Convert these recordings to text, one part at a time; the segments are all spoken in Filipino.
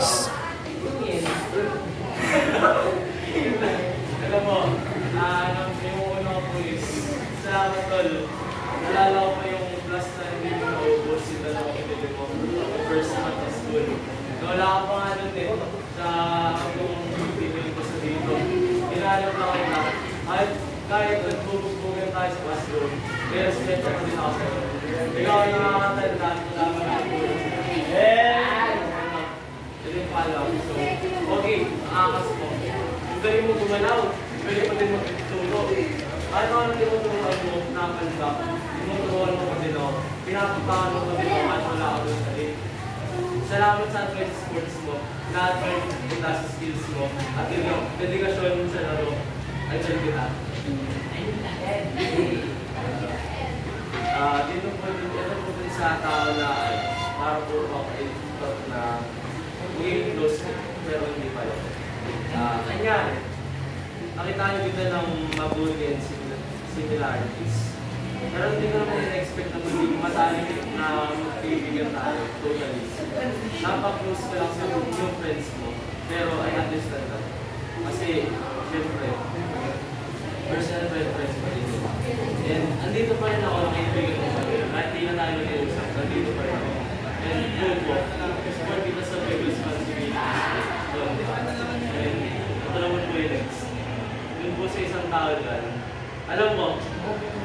Sports. Alam mo, yung una ko po is, salamat tol. Nalala ko pa yung plus na hindi mo naubos yung dalawang ibili mo. Yung first month of school. Wala ka pa nga nun eh. Sa yung opinion ko sa dito. Hinahanap lang kita. Kahit nagbubugan tayo sa classroom, pero split ako din ako sa'yo. Ikaw ang nakakatandaan ko naman ang tulong. Ito yung follow-up. So, okay, aangas mo. Kung galing mo gumalaw, pwede pa din magtutulog. Ano ang tinuturuan mo na kalba? Tinuturuan mo pa din ako. Pinapuntahan mo pa din ako at wala ako doon sa late. Salamat sa advice sports mo, na-advise kita sa skills mo, at yung dedikasyon mo sa laro. Andiyan kita. Dito po din sa tao na para po ako na magiging close pero hindi pala. Kanya, nakita nyo dito ng mabuti and similarities. Pero hindi ko naman in-expect na magiging matalik na magkaibigan tayo, totally. Napaka-close ka lang sa yung friends mo, pero I understand that. Kasi, syempre, personal friends pa rin yun. And andito pa rin ako nakaibigan mo sa rin. Kahit hindi na tayo nag-iusap, nandito pa rin ako. And good po, support kita sa big responsibilities. And ito naman po yung next. Yun po sa isang tao dyan. Alam mo,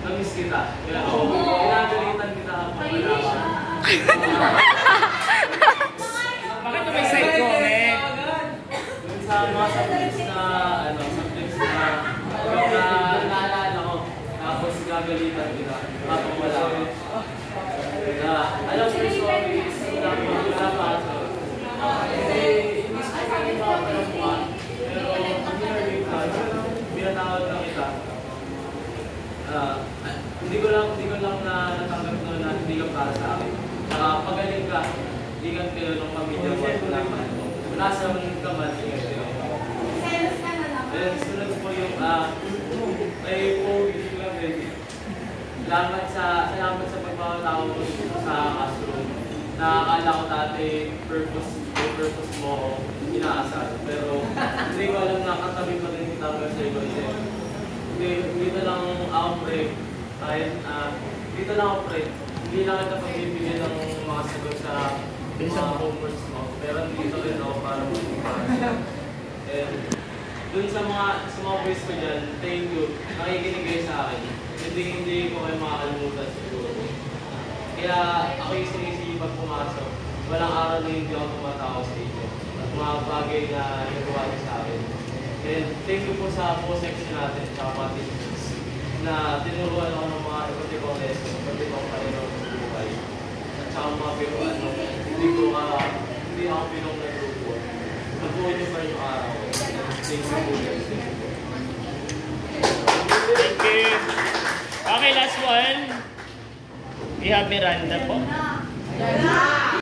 namiss kita. Kaya ako, pinagalitan kita habang wala ka. Bakit may side comment? Dun sa mga subjects na, naalala ko, tapos gagalitan kita habang wala ka. Alam mo, sorry, is wala pa. Hindi sa akin yung mga tanong mo, pero pinatawag lang kita. Hindi ko lang na natanggap na hindi ka para sa akin. Pagaling ka, hindi ka kayo ng pamilya mo at naman. Nasa ka man, ingat kayo. Then, sunod po yung, may po-giving lang din. Salamat sa pagpapatao mo sa classroom. Nakakala ko dati purpose mo inaasal. Pero hindi ko alam na katabi pa rin kita sa iba. Dito lang ako pre. Kahit dito lang ako pre. Hindi lang kita pagbibigyan ng mga sagot sa mga homeworks mo. Pero dito rin ako para mag-impara. And dun sa mga boys ko dyan, thank you. Nakikinig kayo sa akin. Hindi ko kayo makakalimutan siguro. Kaya ako yung sinisipag pumasok. Walang araw na hindi ako tumatawa sa inyo. At mga bagay na nagawa niyo sa akin. And thank you po sa po-section natin at mga teachers na tinuruan ako ng mga iba't ibang lesson, iba't ibang paninaw sa buhay. At saka mga biruan mo, hindi ako pinong na grupo. Nabuhay niyo pa yung araw. Thank you po guys. Thank you. Okay, last one. We have Miranda po.